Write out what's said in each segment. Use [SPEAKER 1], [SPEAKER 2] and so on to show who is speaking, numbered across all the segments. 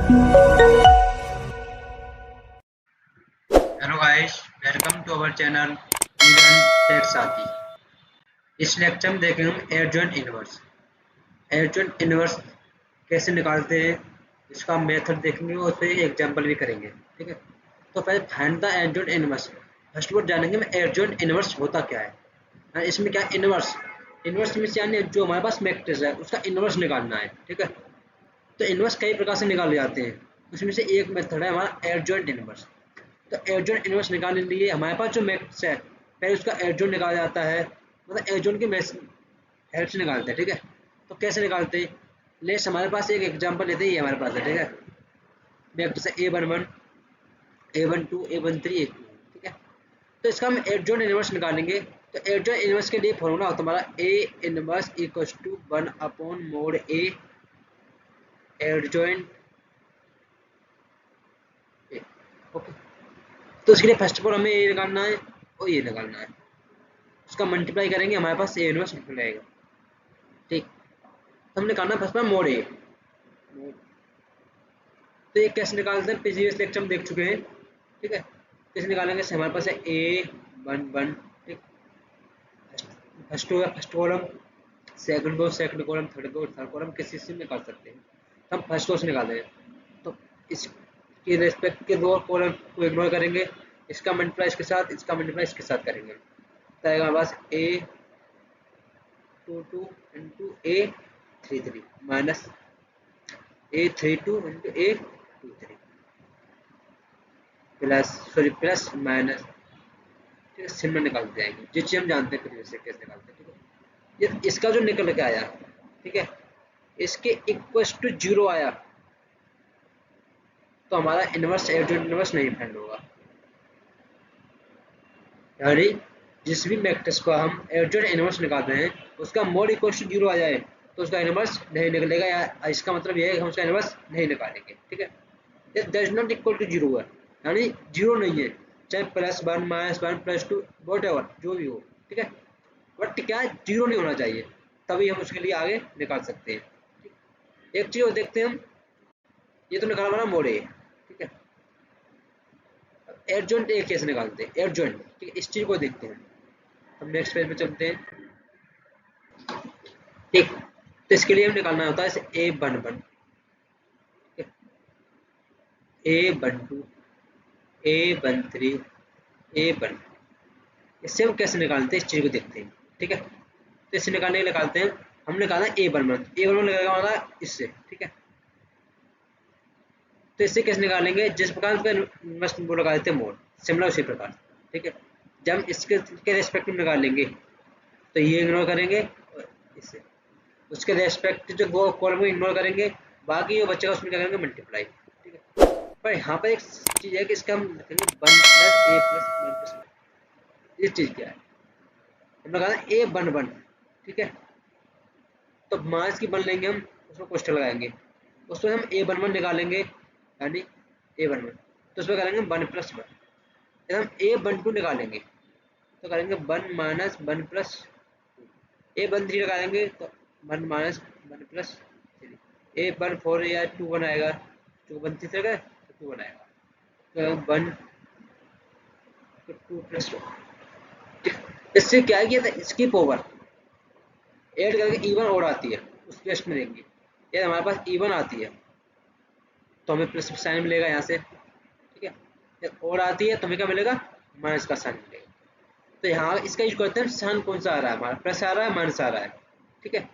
[SPEAKER 1] Hello guys, welcome to our channel Even Tech Sathi. इस lecture में देखेंगे हम एडजॉइंट इनवर्स। एडजॉइंट इनवर्स कैसे निकालते हैं, इसका मेथड देखेंगे और उस पर एक एग्जाम्पल भी करेंगे। ठीक है, तो पहले find the adjoint inverse. First word जानेंगे में एडजॉइंट इनवर्स होता क्या है। इसमें क्या इनवर्स, इनवर्स में यानी जो हमारे पास मैट्रिक्स है उसका इनवर्स निकालना है। ठीक है, तो इनवर्स कई प्रकार से निकाले जाते हैं, उसमें से एक मेथड है हमारा एडजॉइंट इनवर्स। तो एडजॉइंट इनवर्स निकालने के लिए हमारे पास जो मैट्रिक्स है पहले उसका एडजॉइंट निकाला जाता है, मतलब एडजॉइंट की हेल्प से निकालते हैं। ठीक है, तो कैसे निकालते हैं, लेट्स हमारे पास एक एग्जांपल लेते हैं, ये हमारे पास है। ठीक है, मैट्रिक्स है A11, A12, A13, A2। ठीक है, तो इसका हम एडजॉइंट इनवर्स निकालेंगे। तो एडजॉइंट इनवर्स के लिए फॉर्मूला होता है हमारा A inverse equals to 1 upon mod A adjoint A। Okay, तो इसके लिए फर्स्ट ऑफ ऑल हमें ये निकालना है और ये निकालना है, उसका मल्टीप्लाई करेंगे हमारे पास ए इनवर्स निकल आएगा। ठीक, तो हमने निकालना फर्स्ट में मोड ए। तो ये कैसे निकालते हैं, प्रीवियस लेक्चर में देख चुके हैं। ठीक है, कैसे निकालेंगे, हमारे पास है A11। ठीक, फर्स्ट हो गया first column, second row second column, third row third column, किसी से निकाल सकते हैं। तो हम फर्स्ट रो से निकाल रहे हैं, तो इसके रेस्पेक्ट के दो कॉलम को इग्नोर करेंगे, इसका मल्टीप्लाई इसके साथ, इसका मल्टीप्लाई इसके साथ करेंगे, तो आएगा हमारे पास A22 into A33 minus A32 into A23 plus sorry plus minus. ठीक है, सिम्बल निकालते जाएंगे, जिस चीज हम जानते हैं प्रीवियस से कैसे निकालते हैं। ठीक है, ये इसका जो निकल के आया, ठीक है, इसके इक्वल टू 0 आया तो हमारा इनवर्स एडजॉइंट इनवर्स नहीं फाइंड होगा। यानी जिस भी मैट्रिक्स को हम एडजॉइंट इनवर्स निकालते हैं उसका मोड इक्वल टू 0 आ जाए तो उसका इनवर्स नहीं निकलेगा, या इसका मतलब यह है कि हम उसका इनवर्स नहीं निकालेंगे। ठीक है, ये डज नॉट इक्वल टू 0 है, यानी 0 नहीं है, चाहे +1 -1 +2 वॉटएवर जो भी हो। ठीक है, बट क्या है, 0 नहीं होना चाहिए, तभी हम उसके लिए आगे निकाल सकते हैं। एक चीज और देखते हैं हम, ये तो निकाला हमारा मोड ए। ठीक है, एडजॉइंट ए कैसे निकालते हैं, एडजॉइंट। ठीक है, इस चीज को देखते हैं, हम नेक्स्ट पेज पे चलते हैं। ठीक, तो इसके लिए हम निकालना होता है A11, A12, A13, A1। इससे हम कैसे निकालते हैं, इस चीज को देखते हैं। ठीक है, तो इससे निकालने के लिए निकालते हैं, हम निकालना A11, A11 लगेगा हमारा इससे। ठीक है, तो इससे कैसे निकालेंगे, जिस प्रकार उसका वो लगा देते हैं मोड, सिमिलर उसी प्रकार। ठीक है, जब हम इसके रेस्पेक्ट में निकालेंगे तो ये इग्नोर करेंगे और इससे उसके रेस्पेक्ट जो वो कॉलम को इग्नोर करेंगे, बाकी जो बचेगा उसमें क्या करेंगे, मल्टीप्लाई। ठीक है, पर यहाँ पर एक चीज है कि इसका हम लिखेंगे 1 + A + 1 + ये चीज क्या है, हमने कहा A11। ठीक है, तो मास की बन लेंगे हम, उसमें क्वेश्चन लगाएंगे, उसमें हम A11 निकालेंगे, यानी A11, तो उसमें करेंगे 1 + 1। जब हम A12 निकालेंगे तो करेंगे 1 - 1 + A13 निकालेंगे तो 1 - 1 + 3। A14 या 21 आएगा, 2 13 तो 21 आएगा, तो 1 तो 2 + 2। इससे क्या है कि इसकी पावर ऐड करके इवन और आती है, उस केस में देंगे। ये हमारे पास इवन आती है तो हमें प्लस साइन मिलेगा यहाँ से। ठीक है, जब और आती है तो हमें क्या मिलेगा, माइनस का साइन मिलेगा। तो यहाँ इसका यूज करते हैं, साइन कौन सा आ रहा है हमारा, प्लस आ रहा है माइनस आ रहा है। ठीक है,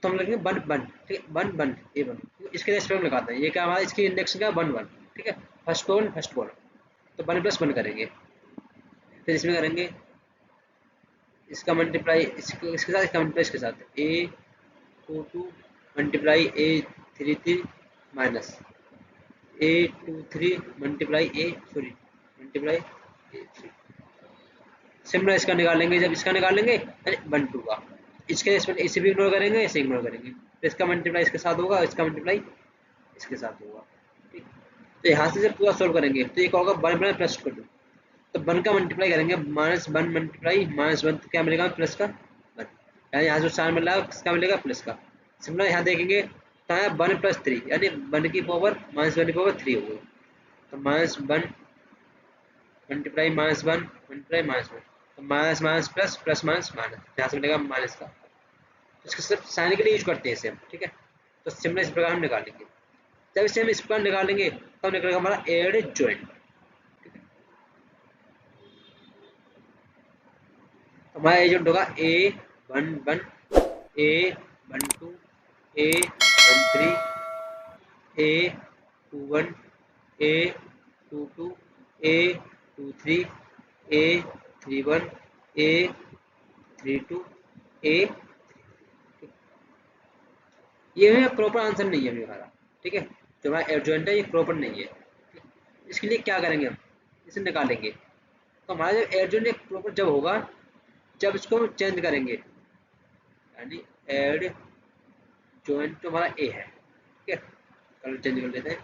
[SPEAKER 1] तो हम लिखेंगे 1 1। ठीक है, 1 1 A1, इसके रेस्पेक्ट में लगाते हैं, ये क्या हमारा इसकी इंडेक्स का 1 1। ठीक है, फर्स्ट कॉलम, तो 1 + 1 करेंगे, फिर इसमें करेंगे इसका मल्टीप्लाई इसके साथ, इसका मल्टीप्लाई इसके साथ, A22 multiply A33 minus A23 multiply multiply A3। Similar इसका निकालेंगे, जब इसका निकालेंगे 1 2 का, इसके रेस्पेक्ट इसे भी इग्नोर करेंगे, इसे इग्नोर करेंगे, तो इसका मल्टीप्लाई इसके साथ होगा, इसका मल्टीप्लाई इसके साथ होगा। ठीक, तो यहाँ से जब पूरा सोल्व करेंगे तो ये क्या होगा, 1 + 2, तो 1 का मल्टीप्लाई करेंगे, -1 मल्टीप्लाई -1, तो क्या मिलेगा, प्लस का 1, यानी यहाँ जो साइन मिल रहा है किसका मिलेगा, प्लस का। सिमिलर यहाँ देखेंगे तो है 1+3 यानी 1 की पावर -1 की पावर 3 हो गई। तो -1 मल्टीप्लाई -1 मल्टीप्लाई -1, तो minus minus plus plus minus minus, यहाँ से मिलेगा माइनस का। इसको सिर्फ साइन के लिए यूज करते हैं इसे हम, ठीक है। तो सिंपल इस प्रकार हम निकालेंगे। जब इसे हम इस प्रकार निकालेंगे तब निकलेगा हमारा एड जॉइंट। हमारा एजेंट होगा A11 A12 A13 A21 A22 A23 A31 A32 A। ये है प्रॉपर आंसर नहीं है हमारा, ठीक है। जो हमारा एडजॉइंट है ये प्रॉपर नहीं है। इसके लिए क्या करेंगे हम, इसे निकालेंगे। तो हमारा जो एडजॉइंट प्रॉपर जब होगा जब इसको हम चेंज करेंगे, यानी एड जॉइंट तो हमारा ए है, ठीक है। कलर चेंज कर लेते हैं।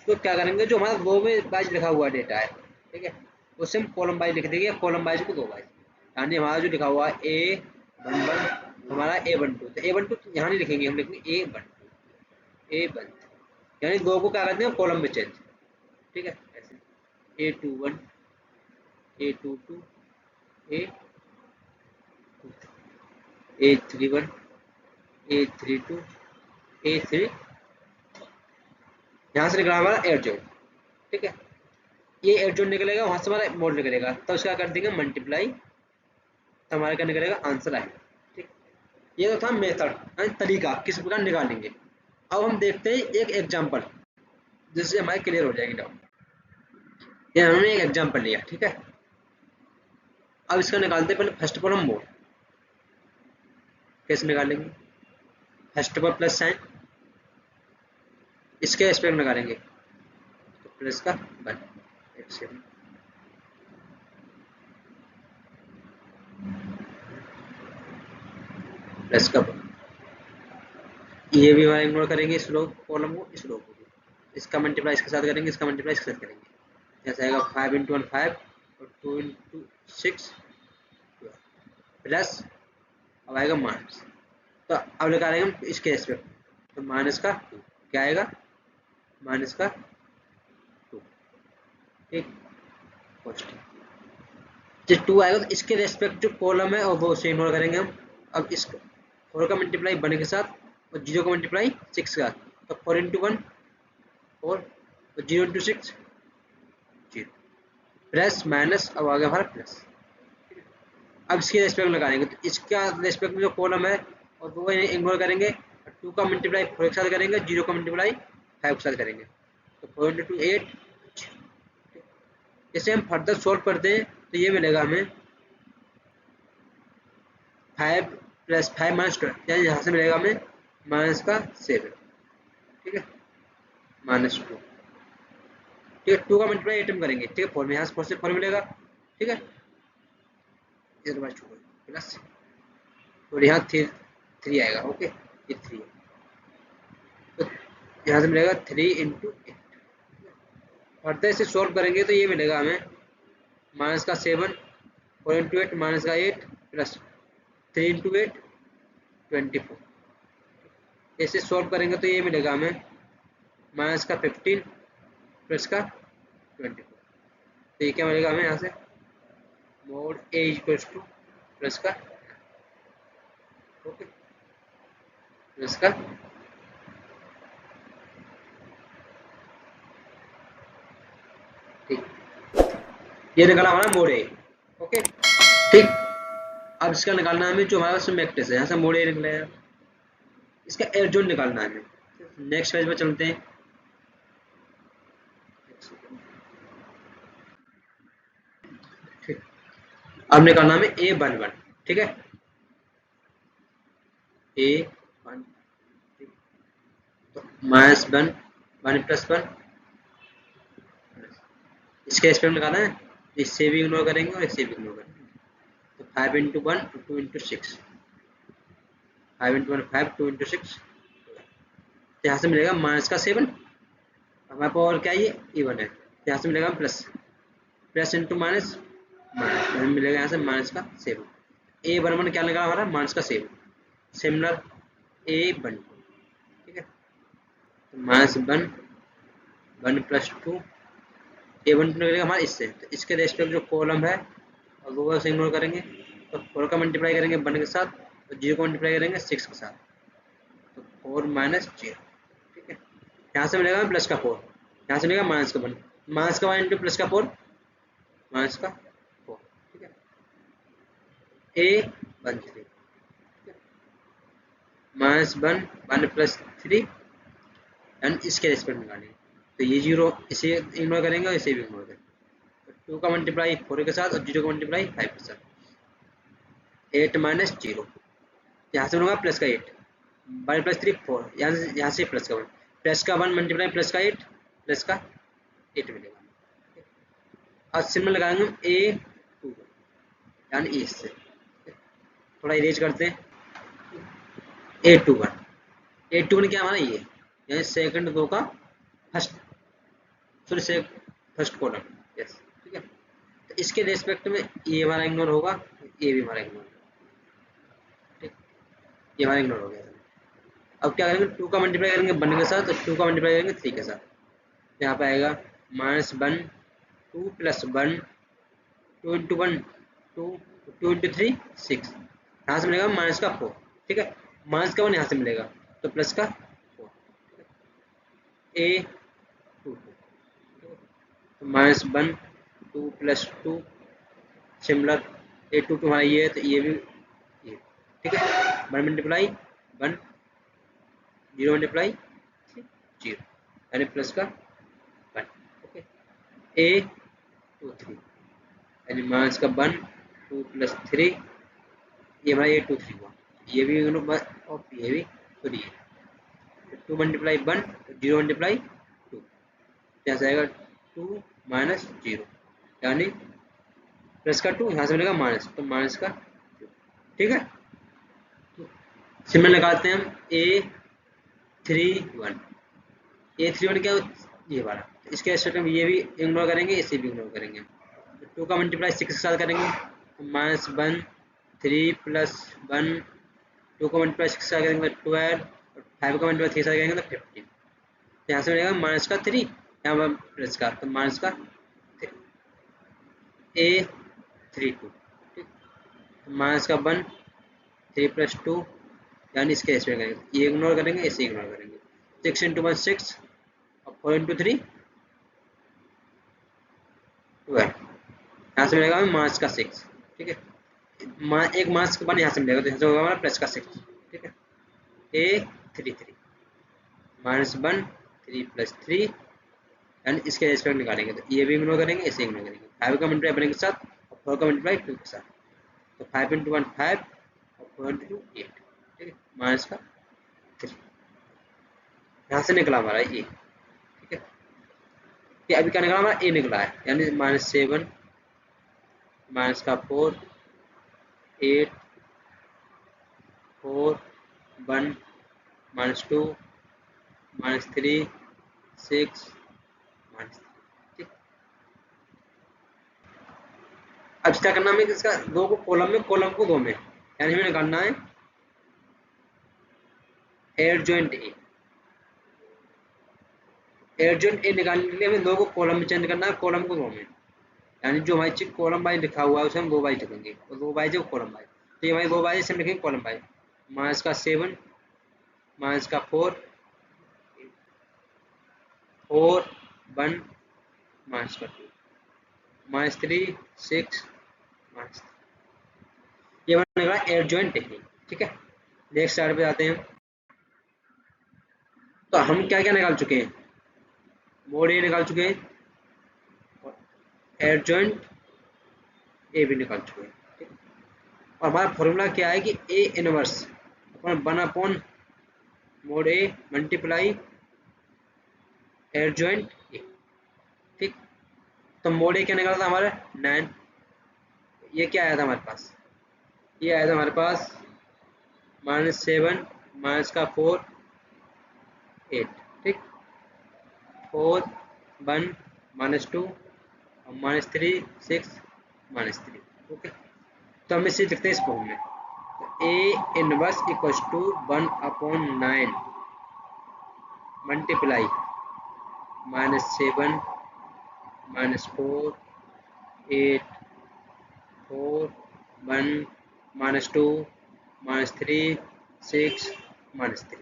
[SPEAKER 1] तो क्या करेंगे, जो हमारा रो में वाइज लिखा हुआ डेटा है, ठीक है, उसे हम कॉलम वाइज लिख देंगे, कॉलम वाइज को 2 वाइज। यानी हमारा जो लिखा हुआ है A11 हमारा A12, तो A12 यहाँ नहीं लिखेंगे, हम लिखेंगे A12 यानी 2 को क्या करते हैं कॉलम में चेंज, ठीक है। ऐसे A21 A22 A31 A32 A3, यहाँ से निकला हमारा एड जॉइंट, ठीक है। ये एड जॉइंट निकलेगा, वहां से हमारा मोड निकलेगा, तो उसका कर देंगे मल्टीप्लाई, तो हमारे क्या निकलेगा आंसर आएगा, ठीक। ये तो था मेथड, तरीका किस प्रकार निकालेंगे। अब हम देखते हैं एक एग्जांपल जिससे हमारे क्लियर हो जाएगी डाउट। ये हमने एक एग्जांपल लिया, ठीक है। अब इसका निकालते हैं, पहले फर्स्ट पर हम मोड कैसे निकालेंगे। फर्स्ट पर प्लस साइन, इसके एस्पेक्ट निकालेंगे, तो प्लस का 1 एक सेकंड, प्लस का 1। ये भी हमारा इग्नोर करेंगे, इस रो कॉलम को, इस रो को भी। इसका मल्टीप्लाई इसके साथ करेंगे, इसका मल्टीप्लाई इसके साथ करेंगे, जैसे आएगा 5 × 1 5 और 2 × 6 प्लस, अब आएगा माइनस। तो अब निकालेंगे हम इसके एस्पेक्ट, तो माइनस का 2 क्या आएगा, माइनस का 2, ठीक। जो 2 आएगा तो इसके रेस्पेक्ट जो कॉलम है और वो उसे इग्नोर करेंगे हम। अब इस 4 का मल्टीप्लाई 1 के साथ और 0 का मल्टीप्लाई 6 का, तो 4 × 1 4 और 0 × 6 0, प्लस माइनस, अब आ गया हमारा प्लस। अब इसके रेस्पेक्ट लगाएंगे, तो इसका रेस्पेक्ट में जो कॉलम है और वो इग्नोर करेंगे, 2 का मल्टीप्लाई 4 के साथ करेंगे, 0 का मल्टीप्लाई 5 के साथ करेंगे, तो 4 × 2 8। इसे हम फर्दर सोल्व करते हैं तो ये मिलेगा हमें 5 + 5 - 12, यानी यहाँ से मिलेगा हमें माइनस का 7, ठीक है, -2, ठीक है। 2 का मल्टीप्लाई 8 में करेंगे, ठीक है, 4 में यहाँ से 4 से 4 मिलेगा, ठीक है, प्लस और यहाँ 3 आएगा, ओके, ये 3 है, तो यहाँ से मिलेगा 3 × 8। फर्दर इसे सोल्व करेंगे तो ये मिलेगा हमें माइनस का 7 4 × 8 माइनस का 8 प्लस 3 × 8 24। इसे सोल्व करेंगे तो ये मिलेगा हमें माइनस का 15 प्लस का 24। तो ये क्या मिलेगा हमें यहाँ से, मोड A = प्लस का, ओके, प्लस का, ठीक। ये निकाला हमारा मोड A, ओके, ठीक। अब इसका निकालना है हमें जो हमारा पास मैट्रिक्स है, यहाँ से मोड A निकला है, इसका एडजॉइंट निकालना है हमें। नेक्स्ट पेज में चलते हैं। ठीक, अब निकालना हमें A11, ठीक है, A1, तो -1 1 + 1, इसके एस्पेक्ट निकालना है, इससे भी इग्नोर करेंगे और इससे भी इग्नोर करेंगे, तो 5 × 1 2 × 6, 5 × 1 5 2 × 6, तो यहाँ से मिलेगा माइनस का 7। हमारे पास और क्या है, ये इवन है, तो यहाँ से मिलेगा प्लस इंटू माइनस माइनस, तो मिलेगा यहाँ से माइनस का 7। A11 क्या निकला हमारा, माइनस का 7। सिमिलर A12 -1 प्लस 2 A1 निकलेगा हमारा इससे, तो इसके रेस्पेक्ट जो कॉलम है और वो बस इग्नोर करेंगे, तो 4 का मल्टीप्लाई करेंगे 1 के साथ और 0 को मल्टीप्लाई करेंगे 6 के साथ, तो 4 माइनस 0। ठीक है, यहाँ से मिलेगा प्लस का 4, यहाँ से मिलेगा माइनस का 1, माइनस का 1 इंटू प्लस का 4 माइनस का 4। ठीक है, A13 -1 प्लस 3 एंड इसके रेस्पेक्ट में निकालेंगे, तो ये 0 इसे इग्नोर करेंगे और इसे भी इग्नोर करेंगे, तो 2 का मल्टीप्लाई 4 के साथ और 0 का मल्टीप्लाई 5 के साथ, 8 माइनस 0, यहाँ से होगा प्लस का 8, 1 प्लस 3 4, यहाँ से प्लस का 1, प्लस का 1 मल्टीप्लाई प्लस का 8 मिलेगा। और सिंबल लगाएंगे हम A21 यानी इससे थोड़ा इरेज करते हैं, A21 क्या हमारा ये, यानी सेकंड रो का फर्स्ट कॉलम। यस, ठीक है, तो इसके रेस्पेक्ट में ये हमारा इग्नोर होगा, ये भी हमारा इग्नोर होगा। ठीक, ये हमारा इग्नोर हो गया। अब क्या करेंगे, 2 का मल्टीप्लाई करेंगे 1 के साथ और 2 का मल्टीप्लाई करेंगे 3 के साथ, यहाँ पे आएगा -1 2 प्लस 1 2 इंटू 1 2 2 इंटू 3 6, यहाँ से मिलेगा माइनस का 4। ठीक है, माइनस का 1 यहाँ से मिलेगा तो प्लस का 4, A22, तो -1 2 प्लस 2 सिमिलर A22 हमारा ये है, तो ये भी ये। ठीक है, 1 मल्टीप्लाई 1 0 मल्टीप्लाई 0 यानी प्लस का 1। ओके, A23 यानी माइनस का 1 2 प्लस 3, ये हमारा A23 हुआ, ये भी और ये भी, तो ये 2 मल्टीप्लाई 1 0 मल्टीप्लाई 2, यहाँ से आएगा 2 माइनस 0 यानी प्लस का 2, यहाँ से मिलेगा माइनस, तो माइनस का 2। ठीक है, सिंबल लगाते हैं हम A31 क्या ये वाला, तो इसके रेस्पेक्ट में ये भी इग्नोर करेंगे, इसे भी इग्नोर करेंगे। 2 का मल्टीप्लाई 6 के साथ करेंगे, -1 3 प्लस 1 2 का मल्टीप्लाई 6 के साथ करेंगे 12 और 5 का मल्टीप्लाई 3 के साथ करेंगे तो 15, यहाँ से मिलेगा माइनस का 3, यहाँ पर प्लस का, तो माइनस का 3 A32। ठीक, तो माइनस का 1 3 प्लस 2 यानी इसके रेस्पेक्ट करेंगे, ये इग्नोर करेंगे, इसे इग्नोर करेंगे, 6 इंटू 1 6 और 4 इंटू 3 12, यहाँ से मिलेगा हमें माइनस का 6। ठीक है, एक माइनस का 1 यहाँ से मिलेगा, तो यहाँ से होगा हमारा प्लस का 6। ठीक है, A33 -1 3 प्लस 3 यानी इसके रेस्पेक्ट निकालेंगे, तो ये भी इग्नोर करेंगे, इसे इग्नोर करेंगे, 5 का मल्टीप्लाई 1 के साथ और 4 का मल्टीप्लाई 2 के साथ, तो 5 इंटू 1 5 और 4 इंटू 2 8। ठीक है, माइनस का 3, यहाँ से निकला हमारा ये। ठीक है, ये अभी क्या निकला हमारा, ए निकला है, यानी -7 माइनस का 4 8 4 1 -2 -3 6 -3। ठीक, अब क्या करना हमें, इसका 2 को कॉलम में, कॉलम को 2 में, यानी हमें निकालना है एडजॉइंट ए निकालने के लिए हमें 2 को कॉलम में चेंज करना है, कॉलम को 2 में, यानी जो हमारी चीज कॉलम वाइज लिखा हुआ है उसे हम 2 वाइज लिखेंगे और 2 वाइज है कॉलम वाइज, तो ये हमारी 2 वाइज से हम लिखेंगे कॉलम वाइज, माइनस का 7 माइनस का 4 4 1 माइनस का 2 -3 6 -3, ये बनेगा एडजॉइंट टेक्निक। ठीक है, नेक्स्ट स्लाइड पे आते हैं। तो हम क्या क्या निकाल चुके हैं, मोड ए निकाल चुके हैं और एडजॉइंट ए भी निकाल चुके हैं। ठीक, और हमारा फॉर्मूला क्या है कि A inverse upon 1 upon mode A multiply adjoint A. ठीक, तो मोड ए क्या निकाला था हमारा 9, ये क्या आया था हमारे पास, ये आया था हमारे पास -7 माइनस का 4 8। ठीक, 4 1 -2 और -3 6 -3। ओके, तो हम इसे लिखते हैं इस फॉर्म में, तो A inverse equals to 1 upon 9 multiply -7 -4 8 4 1 -2 -3 6 -3।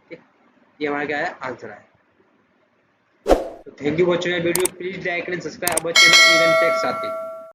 [SPEAKER 1] ठीक, ये हमारा क्या है आंसर है। तो thank you for watching video, please like and subscribe our channel Even Tech साथी।